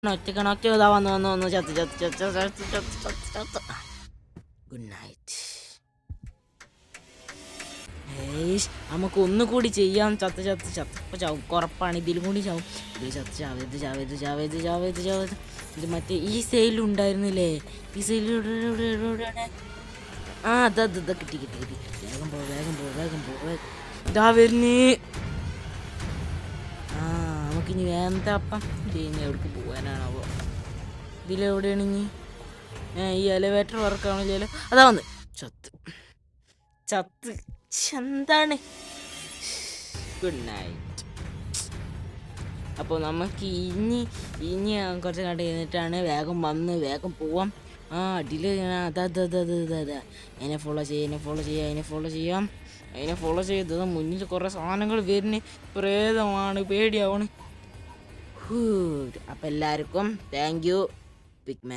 ഒറ്റ ഇതാ വന്ന് ചത്ത്. Good night. നമുക്ക് ഒന്നുകൂടി ചെയ്യാം. ചത്തപ്പോൾ ചാവും, ഉറപ്പാണ്. ഇതിലും കൂടി ചാവും. ഇത് ചാവേത്. ഇത് മറ്റേ ഈ സൈഡിലുണ്ടായിരുന്നില്ലേ? ഈ സൈഡിലൂടെ അതാ കിട്ടി. വേഗം പോ. ഇതാ വരുന്നേ. നമുക്കിനി വേണ്ട അപ്പം ചെയ്യുന്ന എവിടേക്ക് പോകാനാണാവോ? ഇതിലെവിടെയാണ് ഇനി? ഈ എലവേറ്റർ വർക്കാണില്ലല്ലോ. അതാ വന്ന് ചത്ത്. എന്താണ്? Good night. അപ്പോൾ നമുക്ക് ഇനി കുറച്ച് കണ്ട് കഴിഞ്ഞിട്ടാണ് വേഗം പോവാം. അടിയിൽ അതാ അതിനെ ഫോളോ ചെയ്യാം. അതിനെ ഫോളോ ചെയ്തത് മുന്നിൽ കുറേ സാധനങ്ങൾ വരുന്ന പ്രേതമാണ്, പേടിയാവണ്. അപ്പം എല്ലാവർക്കും താങ്ക് യു ബിഗ് മാൻ.